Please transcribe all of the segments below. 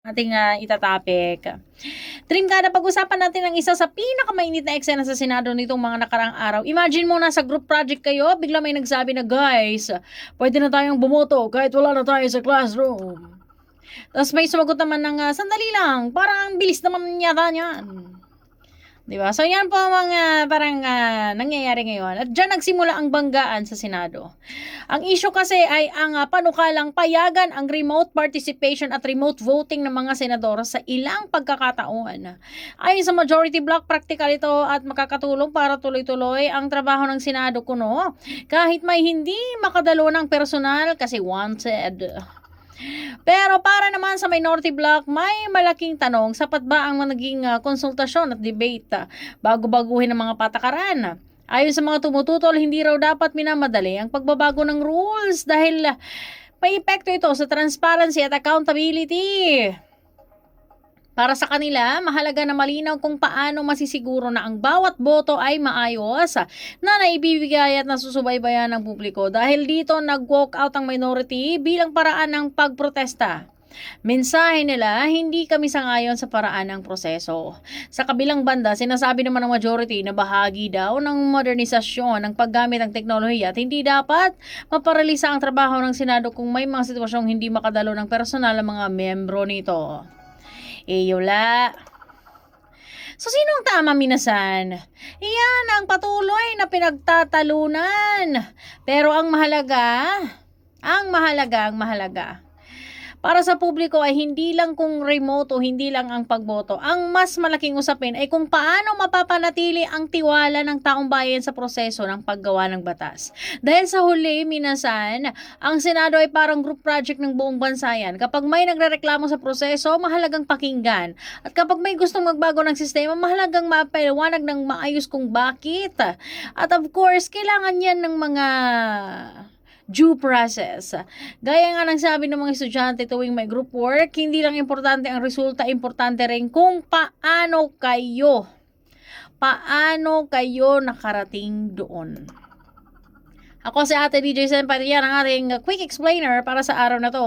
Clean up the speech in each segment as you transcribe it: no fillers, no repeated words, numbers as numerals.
Ating itatapik. Dream kada pag-usapan natin ang isa sa pinakamainit na eksena sa Senado nitong mga nakaraang araw. Imagine mo nasa group project kayo, bigla may nagsabi na, guys, pwede na tayong bumoto kahit wala na tayo sa classroom. Tapos may sumagot naman ng, sandali lang, parang bilis naman yata niyan. Diba? So yan po ang mga parang nangyayari ngayon. At dyan nagsimula ang banggaan sa Senado. Ang issue kasi ay ang panukalang payagan ang remote participation at remote voting ng mga senador sa ilang pagkakataon. Ayon sa majority block, practical ito at makakatulong para tuloy-tuloy ang trabaho ng Senado kuno. Kahit may hindi makadalo ng personal kasi wanted. Pero para naman sa minority bloc, may malaking tanong, sapat ba ang naging konsultasyon at debate bago baguhin ang mga patakaran? Ayon sa mga tumututol, hindi raw dapat minamadali ang pagbabago ng rules dahil may epekto ito sa transparency at accountability. Para sa kanila, mahalaga na malinaw kung paano masisiguro na ang bawat boto ay maayos na naibibigay at nasusubaybayan ng publiko. Dahil dito nag-walk out ang minority bilang paraan ng pagprotesta. Mensahe nila, hindi kami sangayon sa paraan ng proseso. Sa kabilang banda, sinasabi naman ng majority na bahagi daw ng modernisasyon ng paggamit ng teknolohiya at hindi dapat maparalisa ang trabaho ng Senado kung may mga sitwasyong hindi makadalo ng personal ang mga membro nito. Yula. So, sino ang tama, minasan? Iyan ang patuloy na pinagtatalunan. Pero ang mahalaga, para sa publiko ay hindi lang kung remote o hindi lang ang pagboto. Ang mas malaking usapin ay kung paano mapapanatili ang tiwala ng taong bayan sa proseso ng paggawa ng batas. Dahil sa huli, minasan, ang Senado ay parang group project ng buong bansa yan. Kapag may nagrereklamo sa proseso, mahalagang pakinggan. At kapag may gustong magbago ng sistema, mahalagang mapaliwanag ng maayos kung bakit. At of course, kailangan yan ng mga due process. Gaya nga ng sabi ng mga estudyante tuwing may group work, hindi lang importante ang resulta, importante rin kung paano kayo nakarating doon. Ako si Ate DJ Senpai, yan ang ating quick explainer para sa araw na to.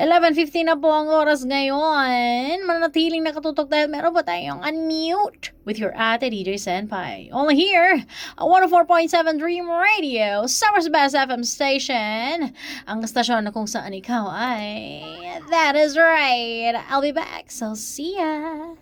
11:15 na po ang oras ngayon. Mananatiling nakatutok dahil meron pa tayong unmute with your Ate DJ Senpai. Only here, 104.7 Dream Radio, Summer's Best FM Station. Ang stasyon na kung saan ikaw ay, that is right. I'll be back, so see ya.